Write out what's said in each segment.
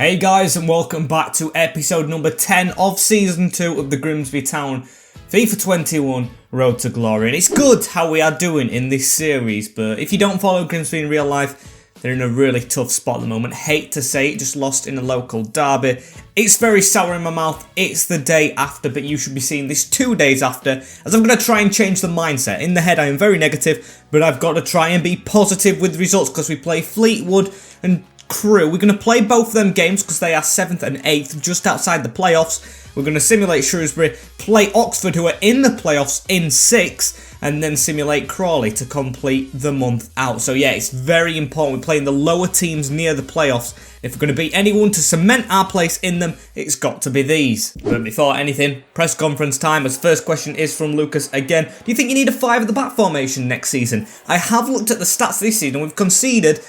Hey guys, and welcome back to episode number 10 of season 2 of the Grimsby Town FIFA 21 Road to Glory. And it's good how we are doing in this series, but if you don't follow Grimsby in real life, they're in a really tough spot at the moment. Hate to say it, just lost in a local derby. It's very sour in my mouth. It's the day after, but you should be seeing this 2 days after, as I'm going to try and change the mindset. In the head I am very negative, but I've got to try and be positive with results because we play Fleetwood and Crewe. We're going to play both of them games because they are 7th and 8th, just outside the playoffs. We're going to simulate Shrewsbury, play Oxford, who are in the playoffs in 6th, and then simulate Crawley to complete the month out. So yeah, it's very important. We're playing the lower teams near the playoffs. If we're going to beat anyone to cement our place in them, it's got to be these. But before anything, press conference time, as first question is from Lucas again. Do you think you need a 5 at the back formation next season? I have looked at the stats this season. We've conceded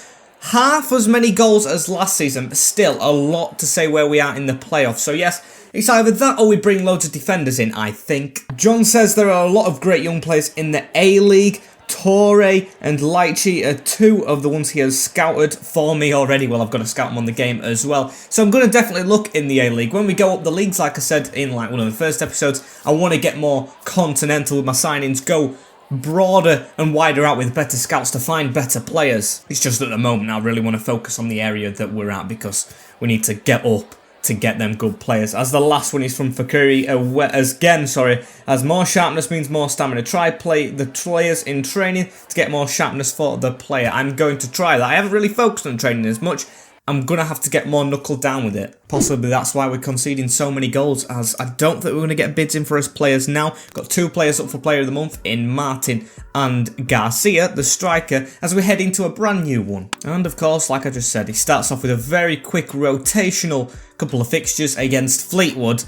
half as many goals as last season, but still a lot to say where we are in the playoffs. So yes, it's either that or we bring loads of defenders in, I think. John says there are a lot of great young players in the A-League. Torre and Lychee are 2 of the ones he has scouted for me already. Well, I've got to scout them on the game as well. So I'm going to definitely look in the A-League. When we go up the leagues, like I said in one of the first episodes, I want to get more continental with my signings, go broader and wider out with better scouts to find better players. It's just at the moment I really want to focus on the area that we're at because we need to get up to get them good players. As the last one is from Fakiri again, as more sharpness means more stamina. Try play the players in training to get more sharpness for the player. I'm going to try that. I haven't really focused on training as much. I'm going to have to get more knuckled down with it. Possibly that's why we're conceding so many goals, as I don't think we're going to get bids in for us players now. Got 2 players up for player of the month in Martin and Garcia, the striker, as we head into a brand new one. And of course, like I just said, he starts off with a very quick rotational couple of fixtures against Fleetwood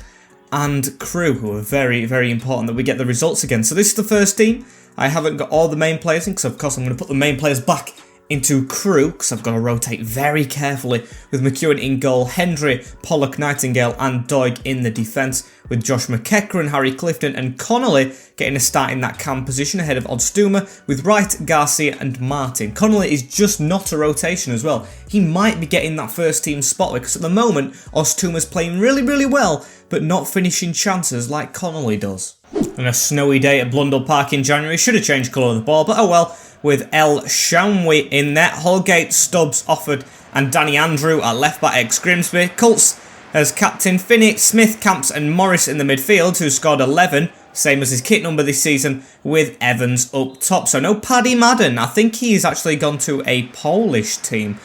and Crewe, who are very, very important that we get the results again. So this is the first team. I haven't got all the main players in, because of course I'm going to put the main players back into Crewe, because I've got to rotate very carefully with McEwen in goal, Hendry, Pollock, Nightingale and Doig in the defence, with Josh McEachran, Harry Clifton and Connolly getting a start in that cam position ahead of Odstuma, with Wright, Garcia and Martin. Connolly is just not a rotation as well. He might be getting that first team spot because at the moment Odstuma's playing really, really well, but not finishing chances like Connolly does. And a snowy day at Blundell Park in January. Should have changed colour of the ball, but oh well. With El Shamwi in net, Holgate, Stubbs, Offord and Danny Andrew at left back ex Grimsby. Colts as captain, Finney, Smith, Camps and Morris in the midfield, who scored 11, same as his kit number this season, with Evans up top. So no Paddy Madden. I think he's actually gone to a Polish team,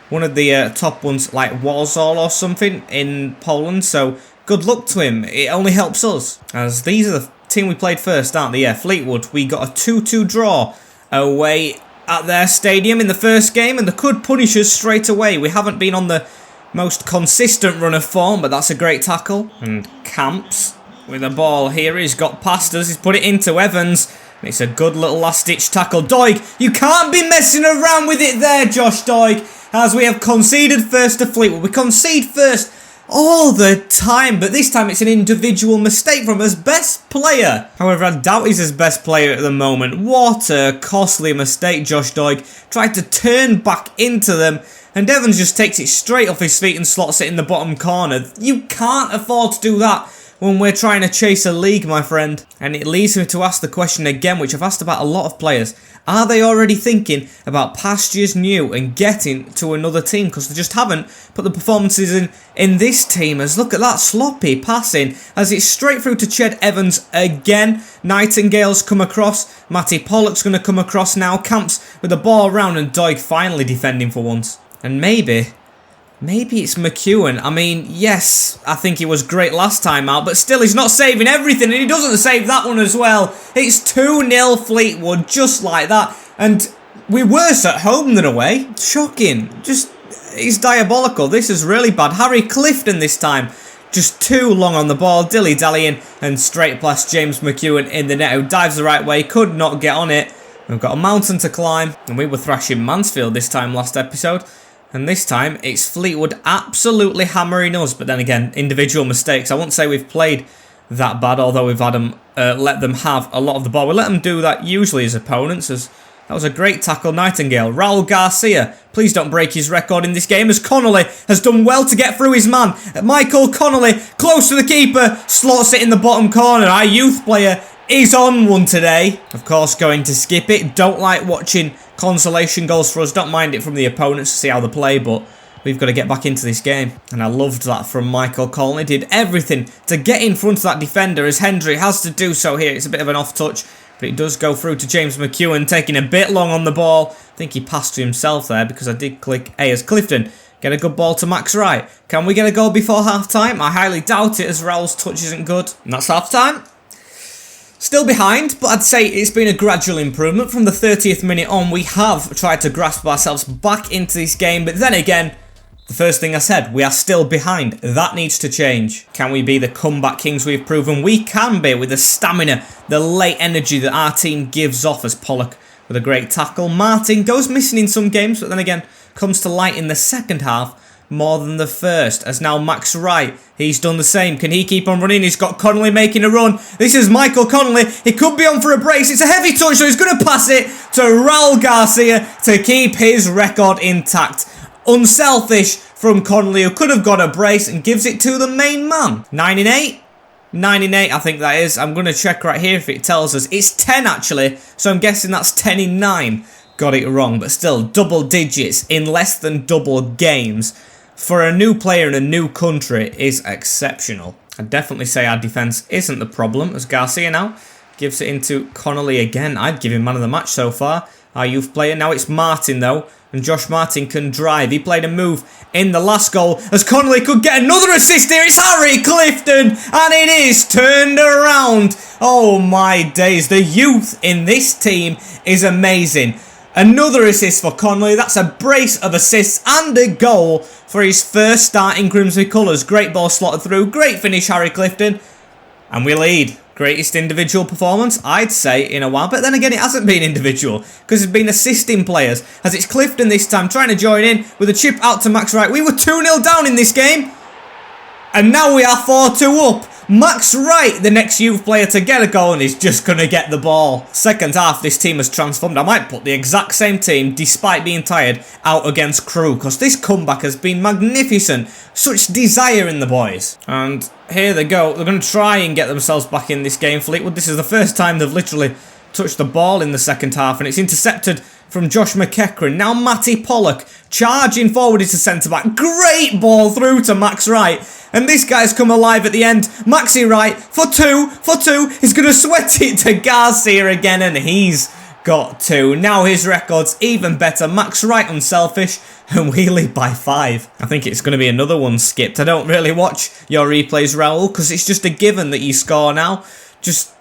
one of the top ones like Warsaw or something in Poland, so good luck to him. It only helps us, as these are the team we played first, aren't they? Yeah, Fleetwood. We got a 2-2 draw away at their stadium in the first game, and they could punish us straight away. We haven't been on the most consistent run of form, but that's a great tackle. And Camps with the ball here, he's got past us, he's put it into Evans, and it's a good little last ditch tackle. Doig, you can't be messing around with it there, Josh Doig, as we have conceded first to Fleetwood. We concede first all the time, but this time it's an individual mistake from his best player. However, I doubt he's his best player at the moment. What a costly mistake. Josh Doig tried to turn back into them, and Evans just takes it straight off his feet and slots it in the bottom corner. You can't afford to do that when we're trying to chase a league, my friend. And it leads me to ask the question again, which I've asked about a lot of players. Are they already thinking about pastures new and getting to another team? Because they just haven't put the performances in this team. As look at that sloppy passing, as it's straight through to Ched Evans again. Nightingale's come across. Matty Pollock's going to come across now. Camps with the ball around, and Doig finally defending for once. And maybe it's McEwen. I mean, yes, I think he was great last time out, but still, he's not saving everything, and he doesn't save that one as well. It's 2-0 Fleetwood, just like that, and we're worse at home than away. Shocking. Just, it's diabolical. This is really bad. Harry Clifton this time, just too long on the ball, dilly-dallying, and straight past James McEwen in the net, who dives the right way, could not get on it. We've got a mountain to climb, and we were thrashing Mansfield this time last episode. And this time, it's Fleetwood absolutely hammering us. But then again, individual mistakes. I won't say we've played that bad, although we've had them, let them have a lot of the ball. We let them do that usually as opponents, as That was a great tackle, Nightingale. Raul Garcia, please don't break his record in this game, as Connolly has done well to get through his man. Michael Connolly, close to the keeper, slots it in the bottom corner. Our youth player is on one today. Of course, going to skip it. Don't like watching consolation goals for us. Don't mind it from the opponents to see how they play, but we've got to get back into this game. And I loved that from Michael Connolly. Did everything to get in front of that defender, as Hendry has to do so here. It's a bit of an off touch, but it does go through to James McEwen, taking a bit long on the ball. I think he passed to himself there because I did click A as Clifton. Get a good ball to Max Wright. Can we get a goal before half-time? I highly doubt it, as Raul's touch isn't good. And that's half-time. Still behind, but I'd say it's been a gradual improvement. From the 30th minute on, we have tried to grasp ourselves back into this game, but then again, the first thing I said, we are still behind. That needs to change. Can we be the comeback kings we've proven we can be, with the stamina, the late energy that our team gives off, as Pollock with a great tackle. Martin goes missing in some games, but then again, comes to light in the second half more than the first, as now Max Wright, he's done the same. Can he keep on running? He's got Connolly making a run. This is Michael Connolly. He could be on for a brace. It's a heavy touch, so he's going to pass it to Raul Garcia to keep his record intact. Unselfish from Connolly, who could have got a brace, and gives it to the main man. 9 in 8? 9 in 8, I think that is. I'm going to check right here if it tells us. It's 10 actually, so I'm guessing that's 10 in 9. Got it wrong, but still, double digits in less than double games for a new player in a new country is exceptional. I'd definitely say our defence isn't the problem, as Garcia now gives it into Connolly again. I'd give him man of the match so far, our youth player. Now it's Martin though, and Josh Martin can drive. He played a move in the last goal, as Connolly could get another assist here. It's Harry Clifton, and it is turned around. Oh my days, the youth in this team is amazing. Another assist for Connolly. That's a brace of assists and a goal for his first start in Grimsby colours. Great ball slotted through. Great finish, Harry Clifton. And we lead. Greatest individual performance, I'd say, in a while. But then again, it hasn't been individual, because it's been assisting players. As it's Clifton this time, trying to join in with a chip out to Max Wright. We were 2-0 down in this game, and now we are 4-2 up. Max Wright, the next youth player to get a goal, and he's just going to get the ball. Second half, this team has transformed. I might put the exact same team, despite being tired, out against Crewe, because this comeback has been magnificent. Such desire in the boys. And here they go. They're going to try and get themselves back in this game, Fleetwood. This is the first time they've literally touched the ball in the second half, and it's intercepted from Josh McEachran. Now Matty Pollock charging forward into centre-back. Great ball through to Max Wright. And this guy's come alive at the end. Maxi Wright for two. He's going to sweat it to Garcia again, and he's got 2. Now his record's even better. Max Wright unselfish, and we lead by 5. I think it's going to be another one skipped. I don't really watch your replays, Raul, because it's just a given that you score now. Just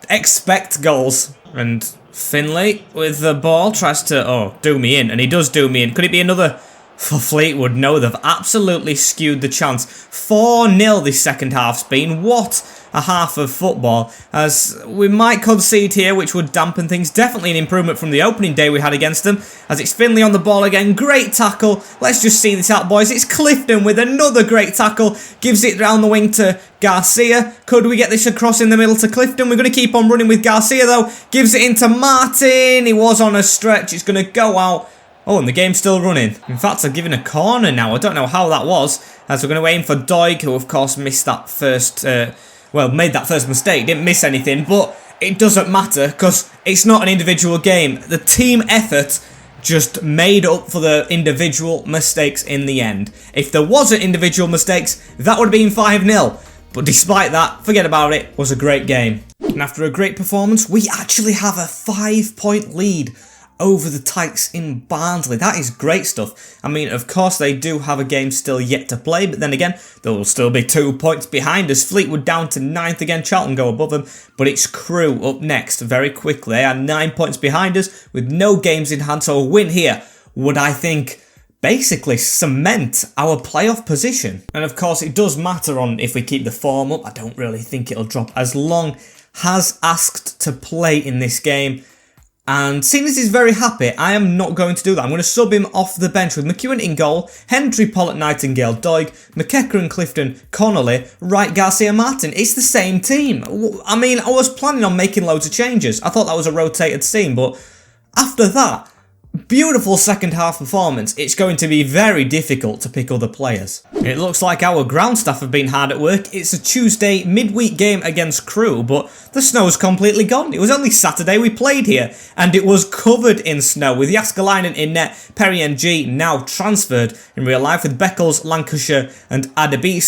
expect goals. And Finlay with the ball tries to, do me in, and he does do me in. Could it be another for Fleetwood? No, they've absolutely skewed the chance. 4-0 this second half's been. What a half of football, as we might concede here, which would dampen things. Definitely an improvement from the opening day we had against them, as it's Finlay on the ball again. Great tackle. Let's just see this out, boys. It's Clifton with another great tackle. Gives it round the wing to Garcia. Could we get this across in the middle to Clifton? We're going to keep on running with Garcia though. Gives it into Martin. He was on a stretch. It's going to go out. Oh, and the game's still running. In fact, I've given a corner now. I don't know how that was, as we're going to aim for Doig, who of course missed that first, made that first mistake. Didn't miss anything, but it doesn't matter, because it's not an individual game. The team effort just made up for the individual mistakes in the end. If there wasn't individual mistakes, that would have been 5-0. But despite that, forget about it. It was a great game. And after a great performance, we actually have a 5-point lead over the Tykes in Barnsley. That is great stuff. I mean, of course, they do have a game still yet to play, but then again, there will still be 2 points behind us. Fleetwood down to 9th again. Charlton go above them, but it's Crewe up next very quickly. They are 9 points behind us with no games in hand, so a win here would, I think, basically cement our playoff position. And of course, it does matter on if we keep the form up. I don't really think it'll drop, as Long has asked to play in this game. And seeing as he's very happy, I am not going to do that. I'm going to sub him off the bench with McEwen in goal, Hendry, Pollock, Nightingale, Doig, McEachran, Clifton, Connolly, Wright, Garcia, Martin. It's the same team. I mean, I was planning on making loads of changes. I thought that was a rotated team, but after that beautiful second half performance, it's going to be very difficult to pick other players. It looks like our ground staff have been hard at work. It's a Tuesday midweek game against Crewe, but the snow's completely gone. It was only Saturday we played here, and it was covered in snow, with Jaskalainen in net, Perry and G now transferred in real life, with Beckles, Lancashire and Adobe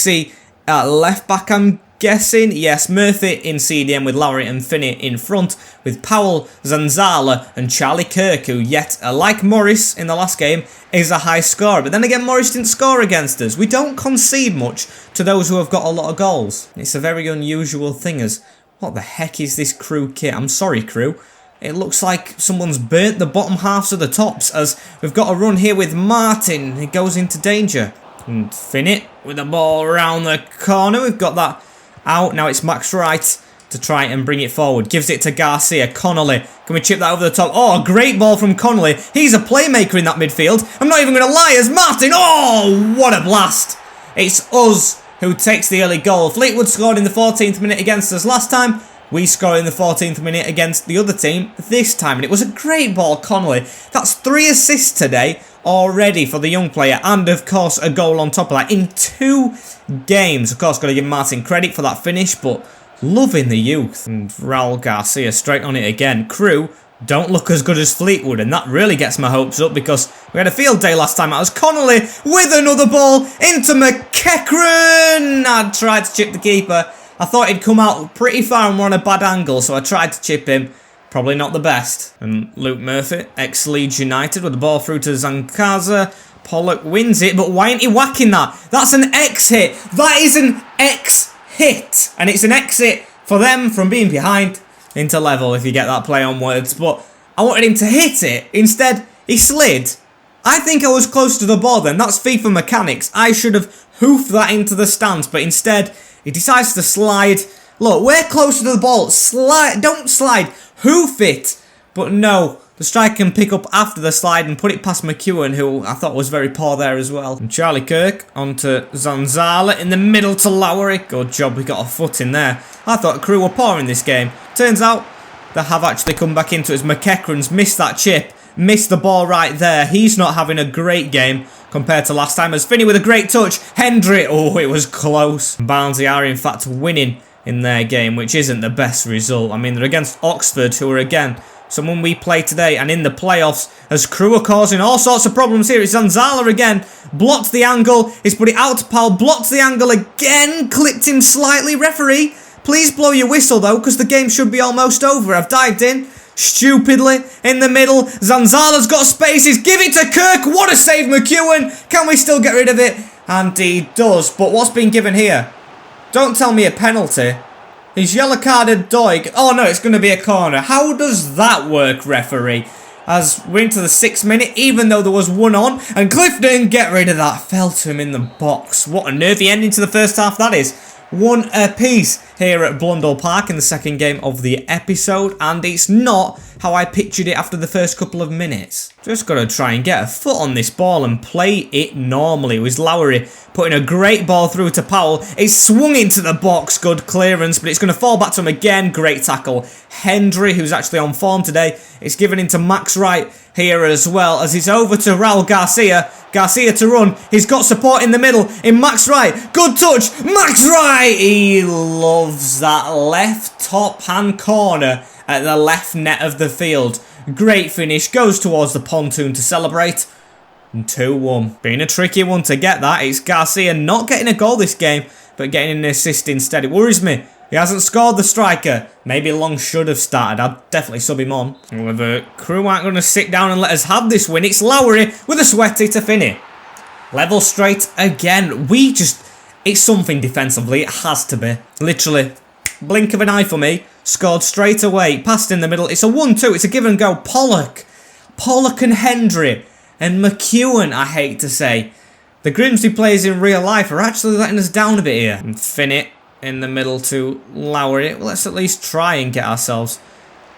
at left back, I'm guessing. Yes, Murphy in CDM with Lowry and Finney in front, with Powell, Zanzala and Charlie Kirk, who yet, like Morris in the last game, is a high scorer. But then again, Morris didn't score against us. We don't concede much to those who have got a lot of goals. It's a very unusual thing, as what the heck is this Crewe kit? I'm sorry, Crewe. It looks like someone's burnt the bottom halves of the tops, as we've got a run here with Martin. It goes into danger. And Finney with the ball around the corner. We've got that out. Now it's Max Wright to try and bring it forward. Gives it to Garcia. Connolly. Can we chip that over the top? Oh, a great ball from Connolly. He's a playmaker in that midfield. I'm not even going to lie, as Martin. Oh, what a blast. It's us who takes the early goal. Fleetwood scored in the 14th minute against us last time. We scored in the 14th minute against the other team this time. And it was a great ball, Connolly. That's 3 assists today already for the young player. And, of course, a goal on top of that in 2 games. Of course, got to give Martin credit for that finish, but loving the youth. And Raul Garcia straight on it again. Crewe don't look as good as Fleetwood, and that really gets my hopes up, because we had a field day last time. It was Connolly with another ball into McEachran. I tried to chip the keeper. I thought he'd come out pretty far and we're on a bad angle, so I tried to chip him. Probably not the best. And Luke Murphy, ex-Leeds United, with the ball through to Zankaza. Pollock wins it, but why ain't he whacking that? That's an X-hit. That is an X-hit. And it's an exit for them from being behind into level, if you get that play on words. But I wanted him to hit it. Instead, he slid. I think I was close to the ball then. That's FIFA mechanics. I should have hoofed that into the stands, but instead, he decides to slide. Look, we're closer to the ball. Slide. Don't slide. Hoof it. But no, the striker can pick up after the slide and put it past McEwen, who I thought was very poor there as well. And Charlie Kirk onto Zanzala in the middle to Lowry. Good job, we got a foot in there. I thought Crewe were poor in this game. Turns out they have actually come back into it, as McEachran's missed that chip. Missed the ball right there. He's not having a great game compared to last time. As Finney with a great touch. Hendry. Oh, it was close. Barnsley are in fact winning in their game, which isn't the best result. I mean, they're against Oxford, who are again someone we play today, and in the playoffs, as Crewe are causing all sorts of problems here. It's Zanzala again. Blocked the angle. He's put it out to Powell. Blocked the angle again. Clipped him slightly. Referee, please blow your whistle though, because the game should be almost over. I've dived in. Stupidly in the middle. Zanzala's got spaces. Give it to Kirk. What a save, McEwen. Can we still get rid of it? And he does. But what's been given here? Don't tell me a penalty. He's yellow carded Doig. Oh no, it's going to be a corner. How does that work, referee? As we're into the 6th minute, even though there was one on. And Clifton, get rid of that. Fell to him in the box. What a nervy ending to the first half that is. 1 apiece here at Blundell Park in the second game of the episode, and it's not how I pictured it after the first couple of minutes. Just got to try and get a foot on this ball and play it normally. It was Lowry putting a great ball through to Powell. It's swung into the box, good clearance, but it's going to fall back to him again. Great tackle. Hendry, who's actually on form today, it's given into Max Wright here as well, as it's over to Raul Garcia. Garcia to run. He's got support in the middle in Max Wright. Good touch. Max Wright. He loves that left top hand corner at the left net of the field. Great finish. Goes towards the pontoon to celebrate. And 2-1. Being a tricky one to get that. It's Garcia not getting a goal this game, but getting an assist instead. It worries me. He hasn't scored, the striker. Maybe Long should have started. I'd definitely sub him on. However, Crewe aren't going to sit down and let us have this win. It's Lowry with a sweaty to Finney. Level straight again. It's something defensively. It has to be. Literally, blink of an eye for me. Scored straight away. Passed in the middle. It's a 1-2. It's a give and go. Pollock and Hendry. And McEwen, I hate to say. The Grimsby players in real life are actually letting us down a bit here. And Finney in the middle to Lowry. Let's at least try and get ourselves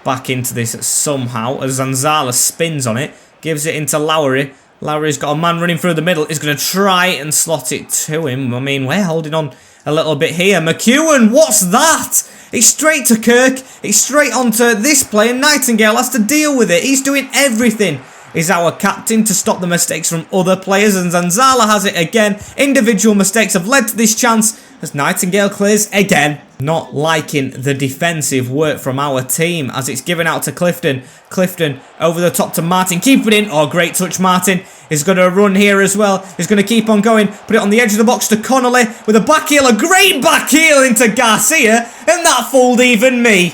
back into this somehow, as Zanzala spins on it, gives it into Lowry. Lowry's got a man running through the middle. He's going to try and slot it to him. I mean, we're holding on a little bit here. McEwen, what's that? It's straight to Kirk. It's straight onto this player. Nightingale has to deal with it. He's doing everything. Is our captain to stop the mistakes from other players, and Zanzala has it again. Individual mistakes have led to this chance as Nightingale clears again. Not liking the defensive work from our team as it's given out to Clifton. Clifton over the top to Martin. Keep it in. Oh, great touch, Martin. He's going to run here as well. He's going to keep on going. Put it on the edge of the box to Connolly with a back heel. A great back heel into Garcia. And that fooled even me.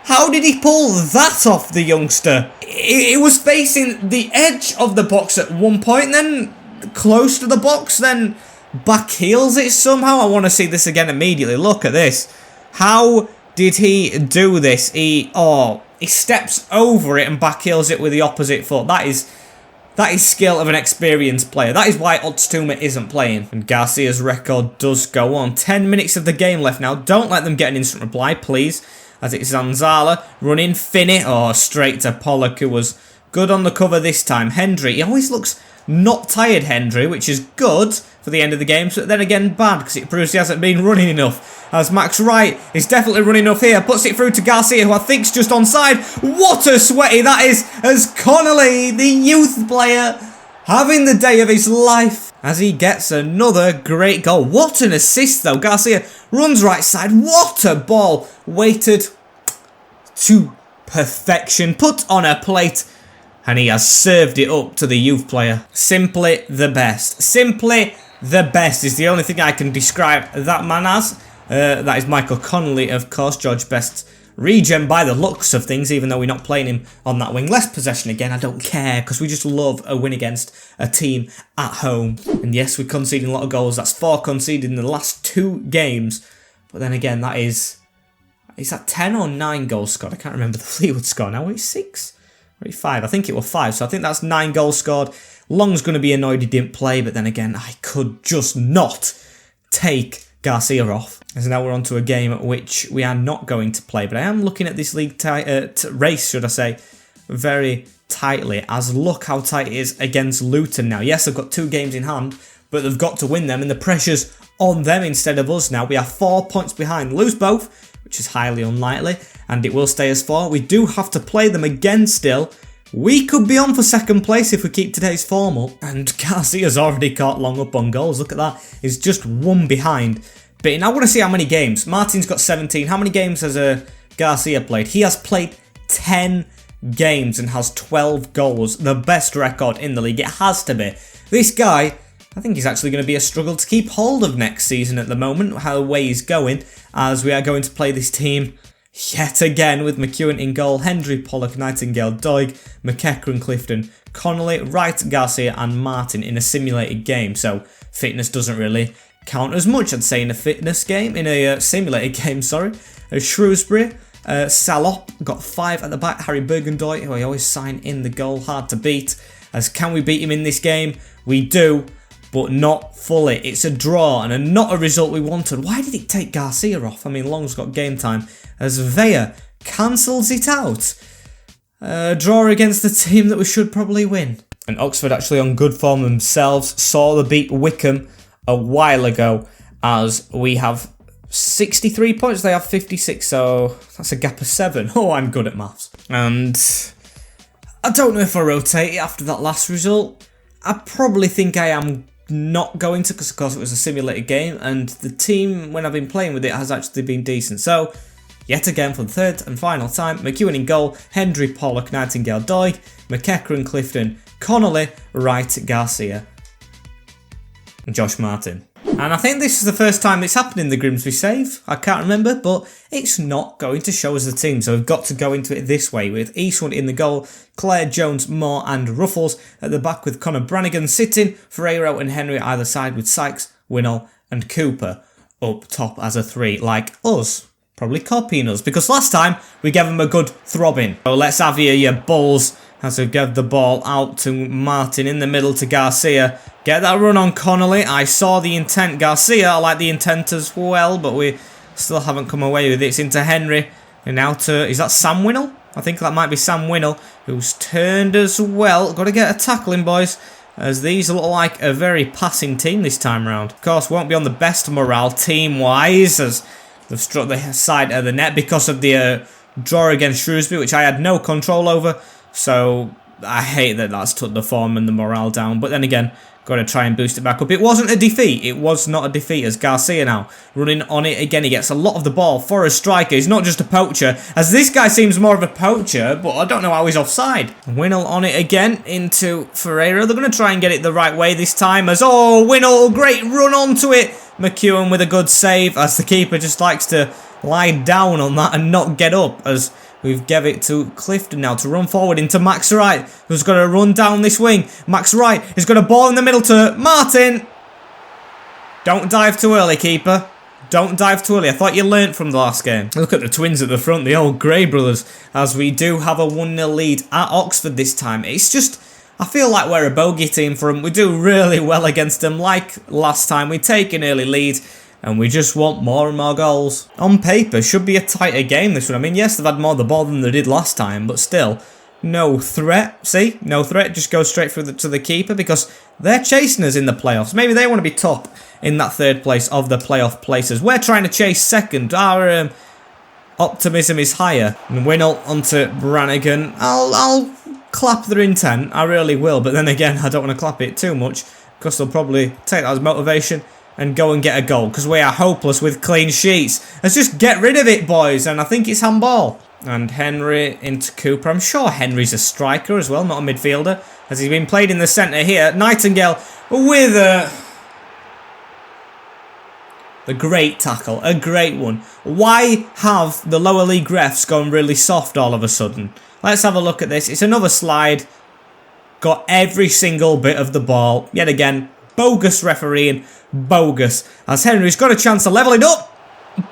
How did he pull that off, the youngster? It was facing the edge of the box at one point, then close to the box, then back heels it somehow. I want to see this again immediately. Look at this. How did he do this? He steps over it and back heels it with the opposite foot. That is skill of an experienced player. That is why Otstuma isn't playing. And Garcia's record does go on. 10 minutes of the game left now. Don't let them get an instant reply, please. As it's Zanzala running Finney. Oh, straight to Pollock, who was good on the cover this time. Hendry, he always looks not tired, Hendry, which is good for the end of the game, but then again bad because it proves he hasn't been running enough. As Max Wright is definitely running enough here, puts it through to Garcia, who I think's just onside. What a sweaty that is, as Connolly, the youth player, having the day of his life as he gets another great goal. What an assist though. Garcia runs right side. What a ball. Weighted to perfection. Put on a plate. And he has served it up to the youth player. Simply the best. Simply the best is the only thing I can describe that man as. That is Michael Connolly, of course. George Best's regen by the looks of things, even though we're not playing him on that wing. Less possession again, I don't care, because we just love a win against a team at home. And yes, we're conceding a lot of goals. That's 4 conceded in the last 2 games. But then again, that is that 10 or 9 goals scored? I can't remember the Fleetwood score now. It's 6? Or 5? I think it was 5, so I think that's 9 goals scored. Long's going to be annoyed he didn't play, but then again, I could just not take Garcia off. As now we're on to a game at which we are not going to play, but I am looking at this league race, should I say, very tightly, as look how tight it is against Luton now. Yes, they've got 2 games in hand, but they've got to win them, and the pressure's on them instead of us now. We are 4 points behind. Lose both, which is highly unlikely, and it will stay as 4. We do have to play them again still. We could be on for 2nd place if we keep today's form up, and Garcia's already caught long up on goals. Look at that. He's just 1 behind. But I want to see how many games. Martin's got 17. How many games has Garcia played? He has played 10 games and has 12 goals. The best record in the league. It has to be. This guy, I think he's actually going to be a struggle to keep hold of next season at the moment, how the way he's going, as we are going to play this team yet again with McEwen in goal, Hendry, Pollock, Nightingale, Doig, McEachran, Clifton, Connolly, Wright, Garcia and Martin in a simulated game. So fitness doesn't really count as much, I'd say, in a simulated game, sorry. Shrewsbury, Salop got 5 at the back. Harry Bergendoy, who I always sign in the goal, hard to beat. As can we beat him in this game? We do, but not fully. It's a draw and not a result we wanted. Why did it take Garcia off? I mean, Long's got game time. As Vea cancels it out. Draw against the team that we should probably win. And Oxford actually on good form themselves. Saw the beat Wickham a while ago, as we have 63 points, they have 56, so that's a gap of 7. Oh, I'm good at maths. And I don't know if I rotate it after that last result. I probably think I am not going to, because of course it was a simulated game, and the team, when I've been playing with it, has actually been decent. So, yet again, for the 3rd and final time, McEwen in goal, Hendry, Pollock, Nightingale, Doig, McEachran, Clifton, Connolly, Wright, Garcia, and Josh Martin. And I think this is the first time it's happened in the Grimsby save. I can't remember, but it's not going to show us the team, so we've got to go into it this way, with Eastwood in the goal, Clare, Jones, Moore and Ruffles at the back, with Conor Brannigan sitting, Ferreiro and Henry either side, with Sykes, Winnall and Cooper up top as a 3, like us. Probably copying us, because last time we gave them a good throbbing. So let's have you bulls, as we give the ball out to Martin in the middle to Garcia. Get that run on Connolly. I saw the intent, Garcia. I like the intent as well, but we still haven't come away with it. It's into Henry. And now to, is that Sam Winnall? I think that might be Sam Winnall, who's turned as well. Got to get a tackle in, boys. as these look like a very passing team this time around. Of course, won't be on the best morale team-wise, as they've struck the side of the net because of the draw against Shrewsbury, which I had no control over. So I hate that that's took the form and the morale down. But then again, got to try and boost it back up. It wasn't a defeat. It was not a defeat, as Garcia now running on it again. He gets a lot of the ball for a striker. He's not just a poacher, as this guy seems more of a poacher, but I don't know how he's offside. Winnell on it again into Ferreira. They're going to try and get it the right way this time, as, oh, Winnell, great run onto it. McEwen with a good save, as the keeper just likes to lie down on that and not get up, as we've given it to Clifton now to run forward into Max Wright, who's going to run down this wing. Max Wright has got a ball in the middle to Martin. Don't dive too early, keeper. Don't dive too early. I thought you learnt from the last game. Look at the twins at the front, the old Gray brothers, as we do have a 1-0 lead at Oxford this time. It's just, I feel like we're a bogey team for them. We do really well against them. Like last time, we take an early lead, and we just want more and more goals. On paper, should be a tighter game this one. I mean, yes, they've had more of the ball than they did last time, but still, no threat. See? No threat. Just go straight through to the keeper, because they're chasing us in the playoffs. Maybe they want to be top in that third place of the playoff places. We're trying to chase second. Our optimism is higher. And Winnell onto Brannigan. I'll clap their intent. I really will. But then again, I don't want to clap it too much, because they'll probably take that as motivation and go and get a goal, because we are hopeless with clean sheets. Let's just get rid of it, boys, and I think it's handball. And Henry into Cooper. I'm sure Henry's a striker as well, not a midfielder, as he's been played in the centre here. Nightingale with the great tackle, a great one. Why have the lower league refs gone really soft all of a sudden? Let's have a look at this. It's another slide. Got every single bit of the ball. Yet again, bogus refereeing. Bogus, as Henry's got a chance to level it up,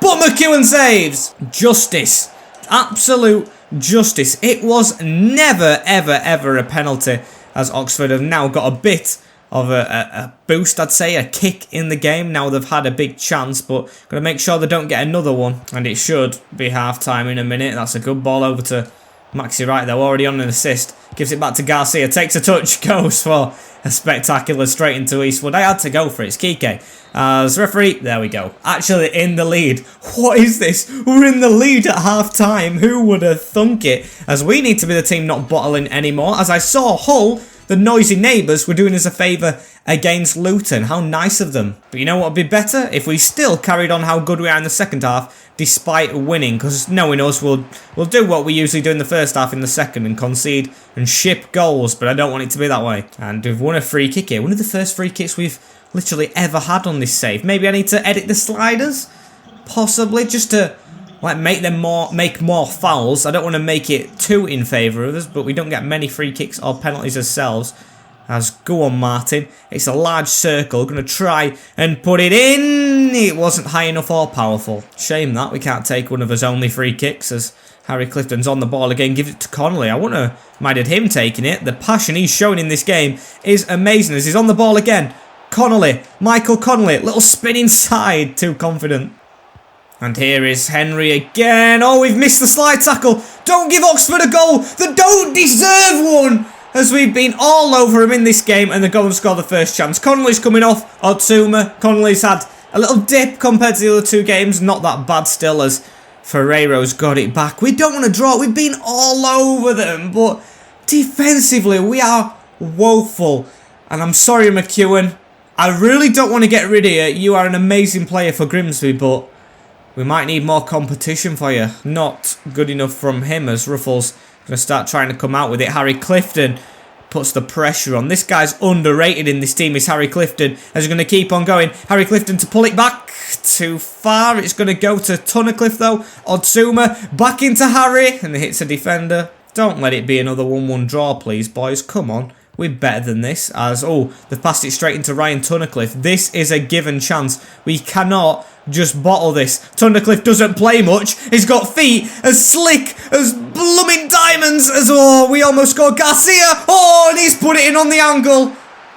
but McEwen saves. Justice, absolute justice. It was never ever ever a penalty, as Oxford have now got a bit of a boost, I'd say, a kick in the game. Now they've had a big chance, but got to make sure they don't get another one, and it should be half time in a minute. That's a good ball over to Maxi Wright, though, already on an assist. Gives it back to Garcia, takes a touch, goes for a spectacular straight into Eastwood. I had to go for it. It's Kike. As referee, there we go. Actually in the lead. What is this? We're in the lead at half time. Who would have thunk it? As we need to be the team not bottling anymore. As I saw Hull, the noisy neighbours, were doing us a favour against Luton. How nice of them. But you know what would be better? If we still carried on how good we are in the second half, despite winning, because knowing us, we'll do what we usually do in the first half in the second and concede and ship goals, but I don't want it to be that way. And we've won a free kick here. One of the first free kicks we've literally ever had on this save. Maybe I need to edit the sliders, possibly, just to like make more fouls. I don't want to make it too in favour of us, but we don't get many free kicks or penalties ourselves. As go on, Martin. It's a large circle. Going to try and put it in. It wasn't high enough or powerful. Shame that we can't take one of his only free kicks, as Harry Clifton's on the ball again. Give it to Connolly. I wouldn't have minded him taking it. The passion he's showing in this game is amazing, as he's on the ball again. Connolly. Michael Connolly. Little spin inside. Too confident. And here is Henry again. Oh, we've missed the slide tackle. Don't give Oxford a goal. They don't deserve one. As we've been all over him in this game, and they go and score the first chance. Connolly's coming off. Otsuma. Connolly's had a little dip compared to the other two games. Not that bad still, as Ferreiro's got it back. We don't want to draw. We've been all over them, but defensively we are woeful. And I'm sorry, McEwen. I really don't want to get rid of you. You are an amazing player for Grimsby, but we might need more competition for you. Not good enough from him, as Ruffles going to start trying to come out with it. Harry Clifton puts the pressure on. This guy's underrated in this team, is Harry Clifton. As he's going to keep on going. Harry Clifton to pull it back. Too far. It's going to go to Tunnicliffe, though. Otsuma back into Harry. And it hits a defender. Don't let it be another 1-1 draw, please, boys. Come on. We're better than this. As, oh, they've passed it straight into Ryan Tunnicliffe. This is a given chance. We cannot just bottle this. Tunnicliffe doesn't play much. He's got feet as slick as blooming diamonds. As, oh, we almost got Garcia. Oh, and he's put it in on the angle.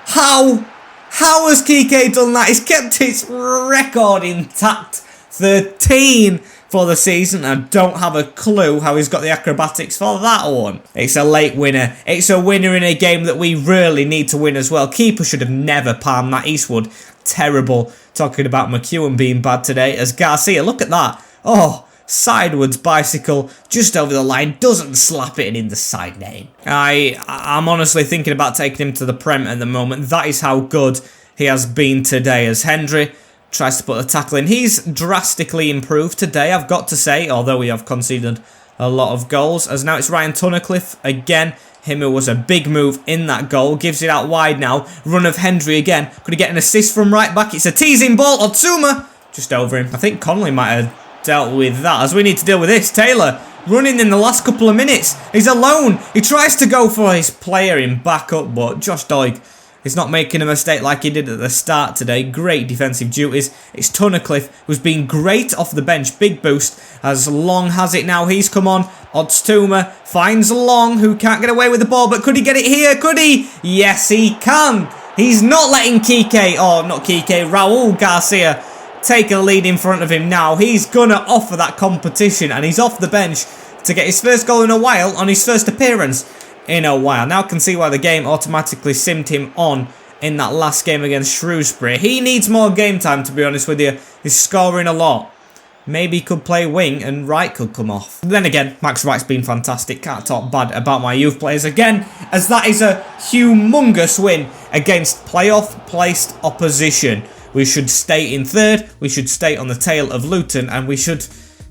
How has Kike done that? He's kept his record intact. 13 for for the season. I don't have a clue how he's got the acrobatics for that one. It's a late winner. It's a winner in a game that we really need to win as well. Keeper should have never palmed that. Eastwood, terrible. Talking about McEwen being bad today. As Garcia, look at that. Oh, sideways bicycle just over the line, doesn't slap it in the side name. I'm honestly thinking about taking him to the Prem at the moment. That is how good he has been today. As Hendry tries to put the tackle in. He's drastically improved today, I've got to say, although we have conceded a lot of goals. As now it's Ryan Tunnicliffe again. Him who was a big move in that goal. Gives it out wide now. Run of Hendry again. Could he get an assist from right back? It's a teasing ball. Otsuma just over him. I think Connolly might have dealt with that, as we need to deal with this. Taylor running in the last couple of minutes. He's alone. He tries to go for his player in backup, but Josh Doig is not making a mistake like he did at the start today. Great defensive duties. It's Tunnicliffe, who's been great off the bench. Big boost. As Long has it now. He's come on. Odstuma finds Long, who can't get away with the ball, but could he get it here? Could he? Yes, he can. He's not letting Kike, Raul Garcia take a lead in front of him now. He's going to offer that competition, and he's off the bench to get his first goal in a while on his first appearance in a while. Now I can see why the game automatically simmed him on in that last game against Shrewsbury. He needs more game time, to be honest with you. He's scoring a lot. Maybe he could play wing and Wright could come off. Then again, Max Wright's been fantastic. Can't talk bad about my youth players again, as that is a humongous win against playoff placed opposition. We should stay in third, we should stay on the tail of Luton, and we should,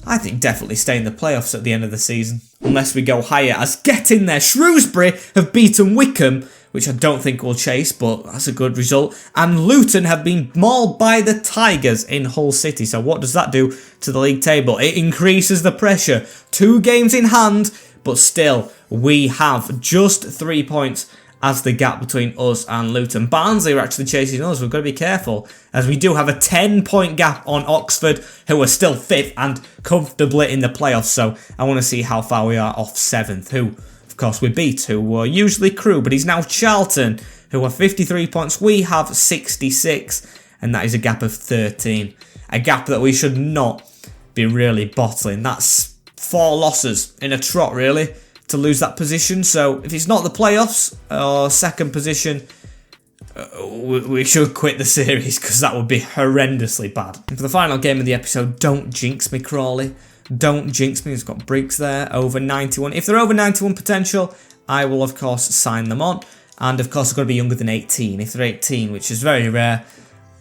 I think, definitely stay in the playoffs at the end of the season. Unless we go higher, as get in there. Shrewsbury have beaten Wickham, which I don't think will chase, but that's a good result. And Luton have been mauled by the Tigers in Hull City. So what does that do to the league table? It increases the pressure. 2 games in hand, but still, we have just 3 points as the gap between us and Luton. Barnsley are actually chasing us. We've got to be careful, as we do have a 10-point gap on Oxford, who are still 5th and comfortably in the playoffs. So I want to see how far we are off 7th, who, of course, we beat, who were usually Crewe, but he's now Charlton, who are 53 points. We have 66, and that is a gap of 13. A gap that we should not be really bottling. That's 4 losses in a trot, really, to lose that position. So if it's not the playoffs or second position, we should quit the series, because that would be horrendously bad. And for the final game of the episode, don't jinx me, Crawley. Don't jinx me. He's got Briggs there, over 91. If they're over 91 potential, I will, of course, sign them on. And, of course, they've got to be younger than 18. If they're 18, which is very rare,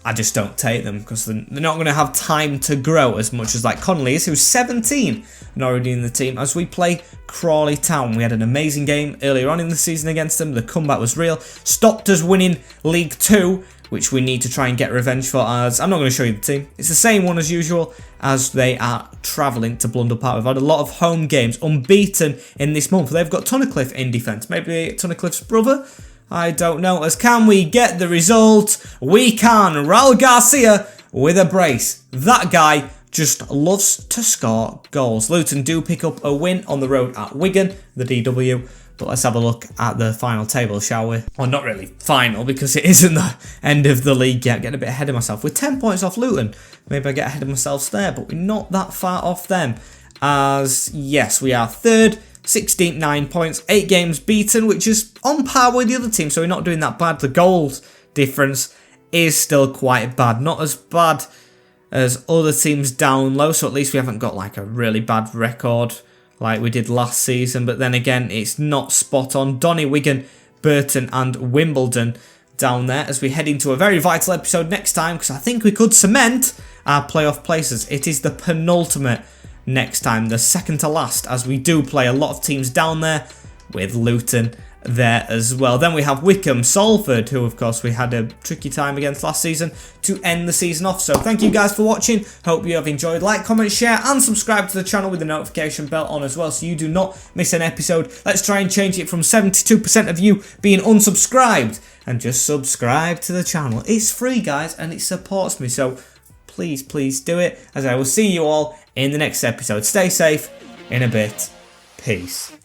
I just don't take them, because they're not going to have time to grow as much as like Connolly is, who's 17 and already in the team. As we play Crewe Town, we had an amazing game earlier on in the season against them. The comeback was real. Stopped us winning League 2, which we need to try and get revenge for, as I'm not going to show you the team. It's the same one as usual, as they are travelling to Blundell Park. We've had a lot of home games, unbeaten in this month. They've got Tunnicliffe in defence. Maybe Tunnicliffe's brother? I don't know. As can we get the result? We can. Raul Garcia with a brace. That guy just loves to score goals. Luton do pick up a win on the road at Wigan, the DW. But let's have a look at the final table, shall we? Well, not really final, because it isn't the end of the league yet. Getting a bit ahead of myself. We're 10 points off Luton. Maybe I get ahead of myself there, but we're not that far off them. As, yes, we are third. 16, 9 points, 8 games beaten, which is on par with the other team, so we're not doing that bad. The goals difference is still quite bad. Not as bad as other teams down low, so at least we haven't got like a really bad record like we did last season. But then again, it's not spot on. Donny, Wigan, Burton and Wimbledon down there, as we head into a very vital episode next time, because I think we could cement our playoff places. It is the penultimate next time, the second to last, as we do play a lot of teams down there, with Luton there as well. Then we have Wickham, Salford, who of course we had a tricky time against last season, to end the season off. So thank you guys for watching. Hope you have enjoyed. Like, comment, share and subscribe to the channel with the notification bell on as well, so you do not miss an episode. Let's try and change it from 72% of you being unsubscribed and just subscribe to the channel. It's free, guys, and it supports me, so please do it, as I will see you all in the next episode. Stay safe. In a bit. Peace.